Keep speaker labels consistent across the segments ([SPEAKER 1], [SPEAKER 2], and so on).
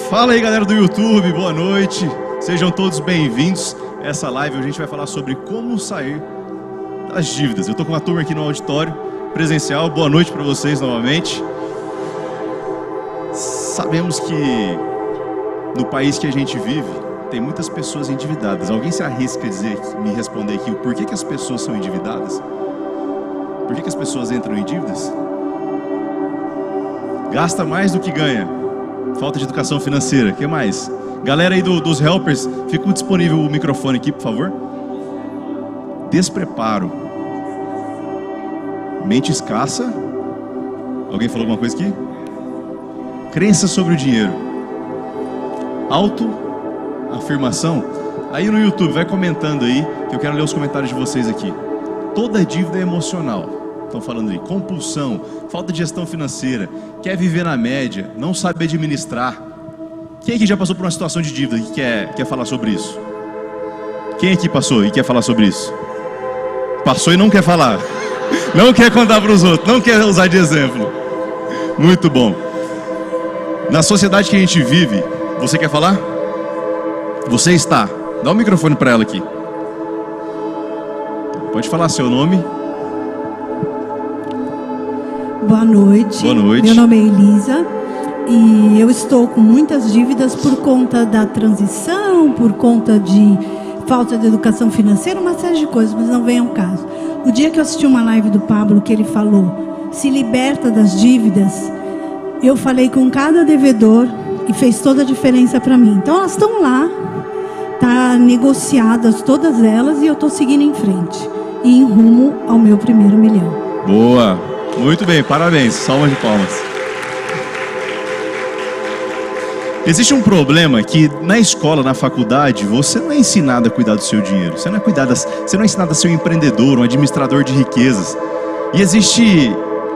[SPEAKER 1] Fala aí, galera do YouTube, boa noite. Sejam todos bem-vindos a essa live. Hoje a gente vai falar sobre como sair das dívidas. Eu tô com uma turma aqui no auditório presencial. Boa noite para vocês novamente. Sabemos que no país que a gente vive tem muitas pessoas endividadas. Alguém se arrisca a me responder aqui o porquê que as pessoas são endividadas? Por que as pessoas entram em dívidas? Gasta mais do que ganha. Falta de educação financeira. O que mais? Galera aí dos helpers, fica disponível o microfone aqui, por favor. Despreparo. Mente escassa. Alguém falou alguma coisa aqui? Crença sobre o dinheiro. Autoafirmação. Aí no YouTube, vai comentando aí, que eu quero ler os comentários de vocês aqui. Toda dívida é emocional. Estão falando aí, compulsão, falta de gestão financeira, quer viver na média, não sabe administrar. Quem aqui já passou por uma situação de dívida e quer falar sobre isso? Quem aqui passou e quer falar sobre isso? Passou e não quer falar, não quer contar para os outros, não quer usar de exemplo. Muito bom. Na sociedade que a gente vive, você quer falar? Você está. Dá o microfone para ela aqui. Pode falar seu nome.
[SPEAKER 2] Boa noite.
[SPEAKER 1] Boa noite.
[SPEAKER 2] Meu nome é Elisa e eu estou com muitas dívidas por conta da transição, por conta de falta de educação financeira, uma série de coisas, mas não vem ao caso. O dia que eu assisti uma live do Pablo que ele falou, se liberta das dívidas, eu falei com cada devedor e fez toda a diferença para mim. Então elas estão lá, tá negociadas todas elas e eu estou seguindo em frente e em rumo ao meu primeiro milhão.
[SPEAKER 1] Boa. Muito bem, parabéns, salva de palmas. Existe um problema que na escola, na faculdade, você não é ensinado a cuidar do seu dinheiro. Você não é ensinado a ser um empreendedor, um administrador de riquezas. E existe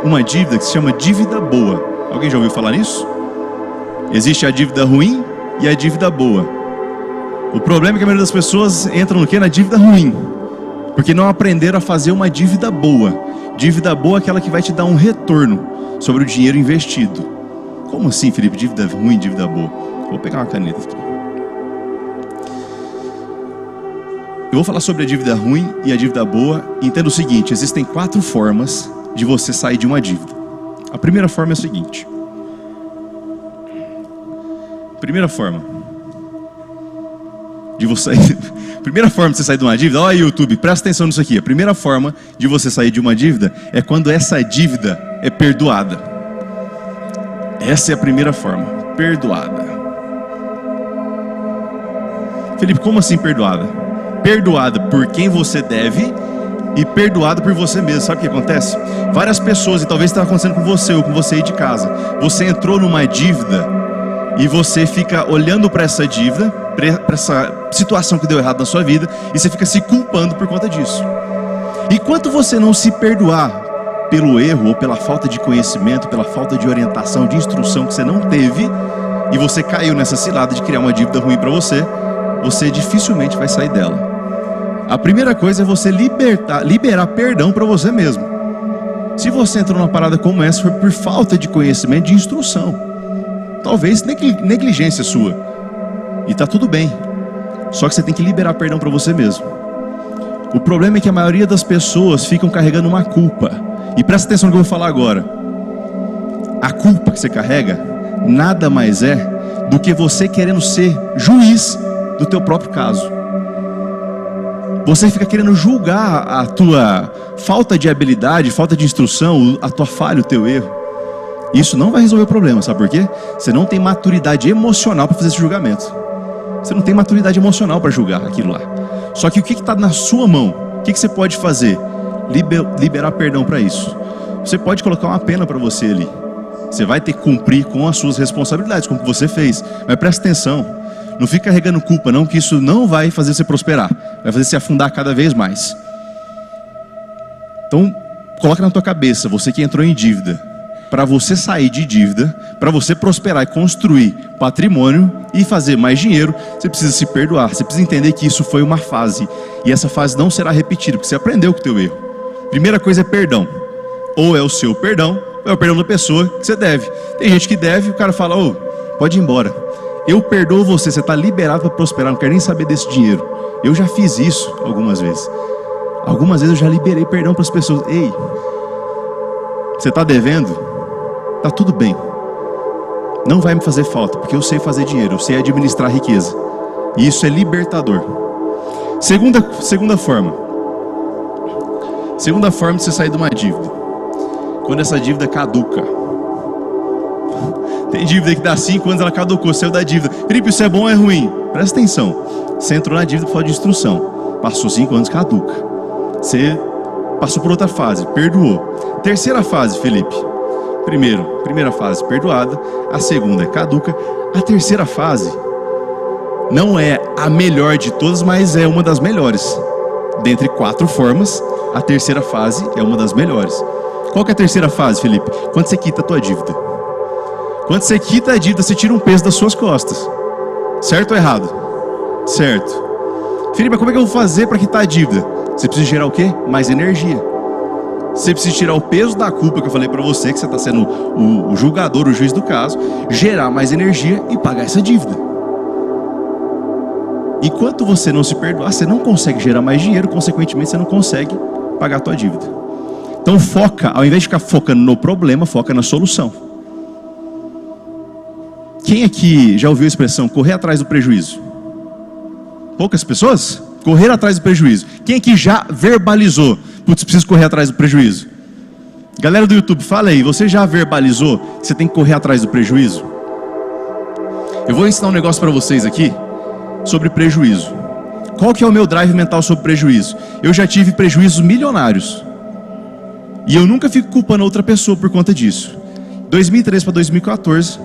[SPEAKER 1] uma dívida que se chama dívida boa. Alguém já ouviu falar nisso? Existe a dívida ruim e a dívida boa. O problema é que a maioria das pessoas entram no quê? Na dívida ruim. Porque não aprenderam a fazer uma dívida boa. Dívida boa é aquela que vai te dar um retorno sobre o dinheiro investido. Como assim, Felipe? Dívida ruim, dívida boa? Vou pegar uma caneta aqui. Eu vou falar sobre a dívida ruim e a dívida boa. Entenda o seguinte, existem 4 formas de você sair de uma dívida. A primeira forma é a seguinte. Primeira forma de você sair de uma dívida. Olha aí, YouTube, presta atenção nisso aqui. A primeira forma de você sair de uma dívida é quando essa dívida é perdoada. Essa é a primeira forma, perdoada. Felipe, como assim perdoada? Perdoada por quem você deve e perdoada por você mesmo. Sabe o que acontece? Várias pessoas, e talvez está acontecendo com você ou com você aí de casa. Você entrou numa dívida e você fica olhando para essa dívida, para essa situação que deu errado na sua vida, e você fica se culpando por conta disso. Enquanto você não se perdoar pelo erro ou pela falta de conhecimento, pela falta de orientação, de instrução que você não teve, e você caiu nessa cilada de criar uma dívida ruim para você, você dificilmente vai sair dela. A primeira coisa é você liberar perdão para você mesmo. Se você entrou numa parada como essa, foi por falta de conhecimento, de instrução. Talvez negligência sua. E tá tudo bem. Só que você tem que liberar perdão para você mesmo. O problema é que a maioria das pessoas ficam carregando uma culpa. E presta atenção no que eu vou falar agora. A culpa que você carrega nada mais é do que você querendo ser juiz do teu próprio caso. Você fica querendo julgar a tua falta de habilidade, falta de instrução, a tua falha, o teu erro. Isso não vai resolver o problema, sabe por quê? Você não tem maturidade emocional para fazer esse julgamento. Você não tem maturidade emocional para julgar aquilo lá. Só que o que está na sua mão? O que você pode fazer? Liberar perdão para isso. Você pode colocar uma pena para você ali. Você vai ter que cumprir com as suas responsabilidades, como você fez. Mas presta atenção, não fica carregando culpa não, que isso não vai fazer você prosperar. Vai fazer você afundar cada vez mais. Então, coloca na tua cabeça, você que entrou em dívida. Para você sair de dívida, para você prosperar e construir patrimônio e fazer mais dinheiro, você precisa se perdoar. Você precisa entender que isso foi uma fase. E essa fase não será repetida, porque você aprendeu com o teu erro. Primeira coisa é perdão. Ou é o seu perdão, ou é o perdão da pessoa que você deve. Tem gente que deve, o cara fala, pode ir embora. Eu perdoo você, você está liberado para prosperar, não quero nem saber desse dinheiro. Eu já fiz isso algumas vezes. Algumas vezes eu já liberei perdão para as pessoas. Ei, você está devendo? Tá tudo bem. Não vai me fazer falta, porque eu sei fazer dinheiro, eu sei administrar riqueza. E isso é libertador. Segunda forma. Segunda forma de você sair de uma dívida. Quando essa dívida caduca. Tem dívida que dá 5 anos, ela caducou, saiu da dívida. Felipe, isso é bom ou é ruim? Presta atenção. Você entrou na dívida por falta de instrução. Passou 5 anos, caduca. Você passou por outra fase, perdoou. Terceira fase, Felipe. Primeira fase, perdoada. A segunda é caduca. A terceira fase não é a melhor de todas, mas é uma das melhores. Dentre 4 formas, a terceira fase é uma das melhores. Qual que é a terceira fase, Felipe? Quando você quita a tua dívida. Quando você quita a dívida, você tira um peso das suas costas. Certo ou errado? Certo. Felipe, mas como é que eu vou fazer para quitar a dívida? Você precisa gerar o quê? Mais energia. Você precisa tirar o peso da culpa que eu falei para você, que você está sendo o julgador, o juiz do caso, gerar mais energia e pagar essa dívida. Enquanto você não se perdoar, você não consegue gerar mais dinheiro, consequentemente você não consegue pagar a tua dívida. Então foca, ao invés de ficar focando no problema, foca na solução. Quem aqui já ouviu a expressão correr atrás do prejuízo? Poucas pessoas? Correr atrás do prejuízo. Quem aqui já verbalizou? Putz, preciso correr atrás do prejuízo. Galera do YouTube, fala aí, você já verbalizou que você tem que correr atrás do prejuízo? Eu vou ensinar um negócio para vocês aqui sobre prejuízo. Qual que é o meu drive mental sobre prejuízo? Eu já tive prejuízos milionários. E eu nunca fico culpando outra pessoa por conta disso. 2013 para 2014,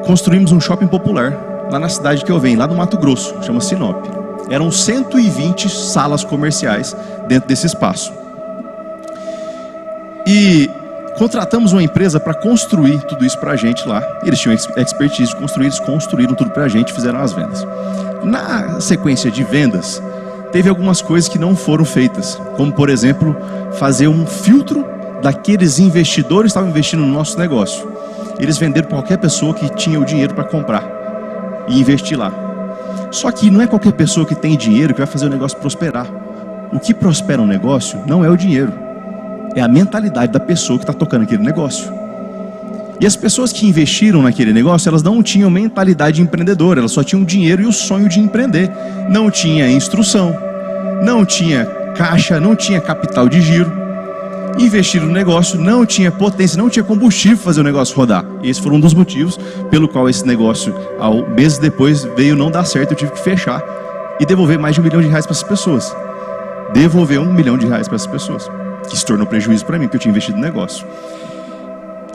[SPEAKER 1] construímos um shopping popular lá na cidade que eu venho, lá no Mato Grosso, chama Sinop. Eram 120 salas comerciais dentro desse espaço. E contratamos uma empresa para construir tudo isso para a gente lá. Eles tinham expertise de construir, eles construíram tudo para a gente e fizeram as vendas. Na sequência de vendas, teve algumas coisas que não foram feitas. Como, por exemplo, fazer um filtro daqueles investidores que estavam investindo no nosso negócio. Eles venderam para qualquer pessoa que tinha o dinheiro para comprar e investir lá. Só que não é qualquer pessoa que tem dinheiro que vai fazer o negócio prosperar. O que prospera um negócio não é o dinheiro, é a mentalidade da pessoa que está tocando aquele negócio. E as pessoas que investiram naquele negócio, elas não tinham mentalidade empreendedora, elas só tinham dinheiro e o sonho de empreender. Não tinha instrução, não tinha caixa, não tinha capital de giro. Investiram no negócio, não tinha potência, não tinha combustível para fazer o negócio rodar. Esse foi um dos motivos pelo qual esse negócio, meses depois, veio não dar certo. Eu tive que fechar e devolver mais de R$1 milhão para essas pessoas. Devolver R$1 milhão para essas pessoas, que se tornou prejuízo para mim, porque eu tinha investido no negócio.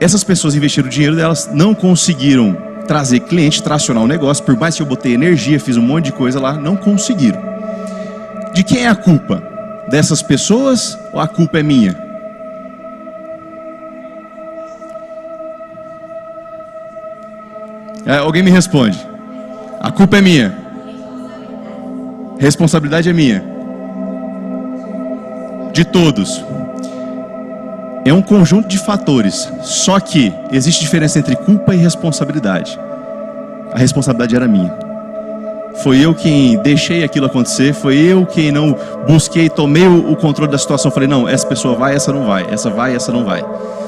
[SPEAKER 1] Essas pessoas investiram o dinheiro delas, não conseguiram trazer cliente, tracionar o negócio. Por mais que eu botei energia, fiz um monte de coisa lá, não conseguiram. De quem é a culpa? Dessas pessoas ou a culpa é minha? Alguém me responde. A culpa é minha. Responsabilidade é minha. De todos. É um conjunto de fatores. Só que existe diferença entre culpa e responsabilidade. A responsabilidade era minha. Foi eu quem deixei aquilo acontecer. Foi eu quem não busquei, tomei o controle da situação. Falei, não, essa pessoa vai, essa não vai. Essa vai, essa não vai.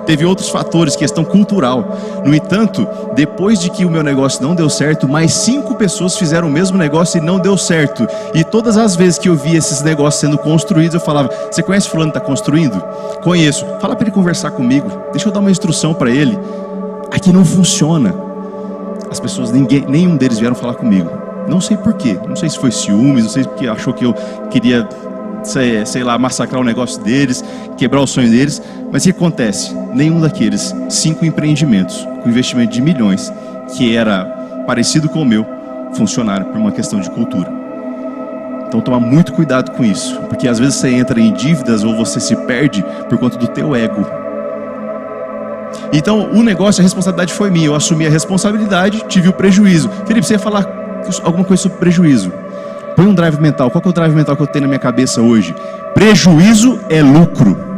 [SPEAKER 1] Teve outros fatores, questão cultural. No entanto, depois de que o meu negócio não deu certo, mais 5 pessoas fizeram o mesmo negócio e não deu certo. E todas as vezes que eu via esses negócios sendo construídos, eu falava, você conhece fulano que está construindo? Conheço. Fala para ele conversar comigo. Deixa eu dar uma instrução para ele. Aqui não funciona. As pessoas, nenhum deles vieram falar comigo. Não sei porquê. Não sei se foi ciúmes, não sei porque achou que eu queria, sei lá, massacrar o negócio deles, quebrar o sonho deles. Mas o que acontece? Nenhum daqueles 5 empreendimentos com investimento de milhões, que era parecido com o meu, funcionaram por uma questão de cultura. Então toma muito cuidado com isso, porque às vezes você entra em dívidas ou você se perde por conta do teu ego. Então o negócio, a responsabilidade foi minha, eu assumi a responsabilidade, tive o prejuízo. Felipe, você ia falar alguma coisa sobre prejuízo? Põe um drive mental. Qual que é o drive mental que eu tenho na minha cabeça hoje? Prejuízo é lucro.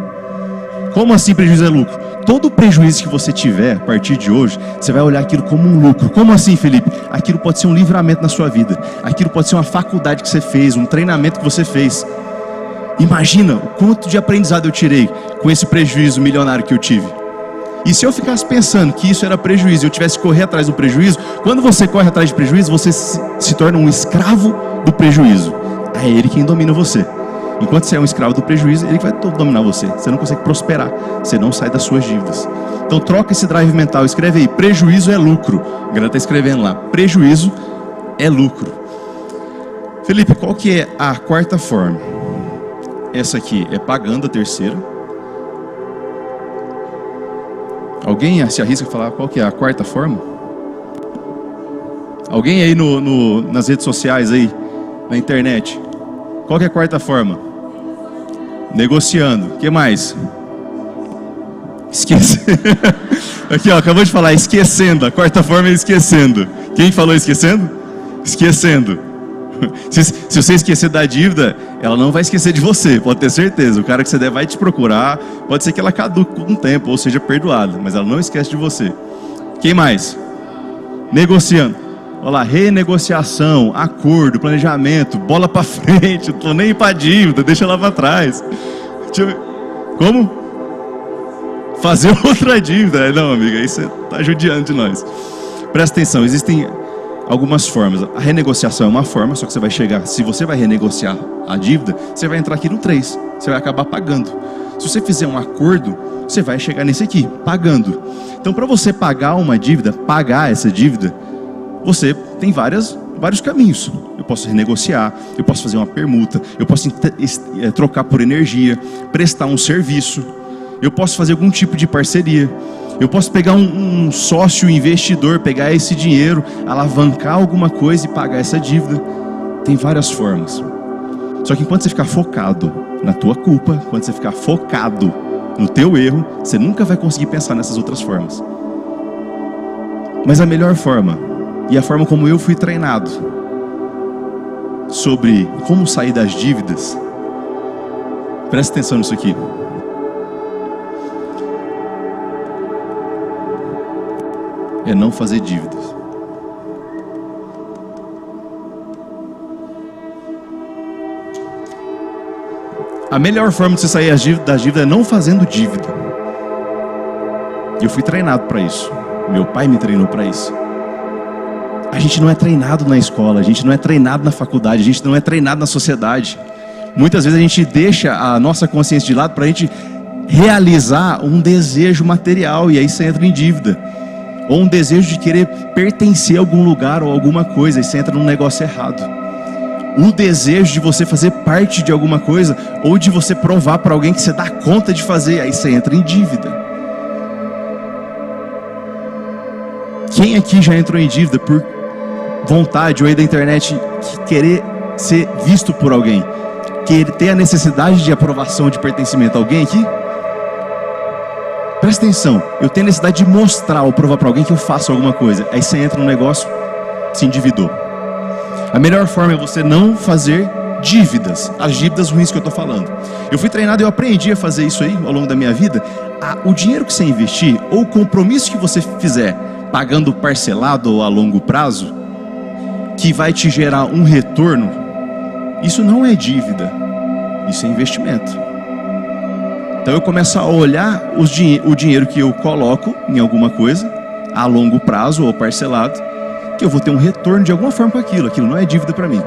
[SPEAKER 1] Como assim prejuízo é lucro? todo prejuízo que você tiver a partir de hoje, você vai olhar aquilo como um lucro. Como assim, Felipe? Aquilo pode ser um livramento na sua vida. Aquilo pode ser uma faculdade que você fez, um treinamento que você fez. Imagina o quanto de aprendizado eu tirei com esse prejuízo milionário que eu tive. E se eu ficasse pensando que isso era prejuízo e eu tivesse que correr atrás do prejuízo, quando você corre atrás de prejuízo, você se torna um escravo do prejuízo. É ele quem domina você. Enquanto você é um escravo do prejuízo, ele vai dominar você. Você não consegue prosperar, você não sai das suas dívidas. Então troca esse drive mental, escreve aí, prejuízo é lucro. A galera está escrevendo lá, prejuízo é lucro. Felipe, qual que é a quarta forma? Essa aqui é pagando a terceira. Alguém se arrisca a falar qual que é a quarta forma? Alguém aí nas redes sociais aí, na internet? Qual que é a quarta forma? Negociando. O que mais? Esquece. Aqui, ó, acabou de falar, esquecendo. A quarta forma é esquecendo. Quem falou esquecendo? Esquecendo. Se você esquecer da dívida, ela não vai esquecer de você, pode ter certeza. O cara que você der vai te procurar. Pode ser que ela caduque com um tempo, ou seja perdoada, mas ela não esquece de você. Quem mais? Negociando. Olha lá, renegociação, acordo, planejamento, bola pra frente. Eu tô nem pra dívida, deixa ela pra trás. Como? Fazer outra dívida. Não, amiga, aí você tá judiando de nós. Presta atenção, existem algumas formas. A renegociação é uma forma, só que você vai chegar, se você vai renegociar a dívida, você vai entrar aqui no 3, você vai acabar pagando. Se você fizer um acordo, você vai chegar nesse aqui, pagando. Então, para você pagar uma dívida, pagar essa dívida, você tem vários caminhos. Eu posso renegociar, eu posso fazer uma permuta, eu posso trocar por energia, prestar um serviço, eu posso fazer algum tipo de parceria. Eu posso pegar um sócio investidor, pegar esse dinheiro, alavancar alguma coisa e pagar essa dívida. Tem várias formas. Só que enquanto você ficar focado na tua culpa, enquanto você ficar focado no teu erro, você nunca vai conseguir pensar nessas outras formas. Mas a melhor forma, e a forma como eu fui treinado sobre como sair das dívidas, presta atenção nisso aqui. É não fazer dívidas. A melhor forma de você sair das dívidas é não fazendo dívida. E eu fui treinado para isso. Meu pai me treinou para isso. A gente não é treinado na escola, a gente não é treinado na faculdade, a gente não é treinado na sociedade. Muitas vezes a gente deixa a nossa consciência de lado para a gente realizar um desejo material e aí você entra em dívida. Ou um desejo de querer pertencer a algum lugar ou alguma coisa, e você entra num negócio errado. O desejo de você fazer parte de alguma coisa, ou de você provar para alguém que você dá conta de fazer, aí você entra em dívida. Quem aqui já entrou em dívida por vontade ou aí da internet, querer ser visto por alguém, querer ter a necessidade de aprovação, de pertencimento? Alguém aqui? Presta atenção, eu tenho necessidade de mostrar ou provar para alguém que eu faço alguma coisa. Aí você entra no negócio, se endividou. A melhor forma é você não fazer dívidas, as dívidas ruins que eu estou falando. Eu fui treinado e eu aprendi a fazer isso aí ao longo da minha vida. O dinheiro que você investir, ou o compromisso que você fizer, pagando parcelado ou a longo prazo, que vai te gerar um retorno, isso não é dívida, isso é investimento. Então eu começo a olhar o dinheiro que eu coloco em alguma coisa, a longo prazo ou parcelado, que eu vou ter um retorno de alguma forma com aquilo. Aquilo não é dívida para mim.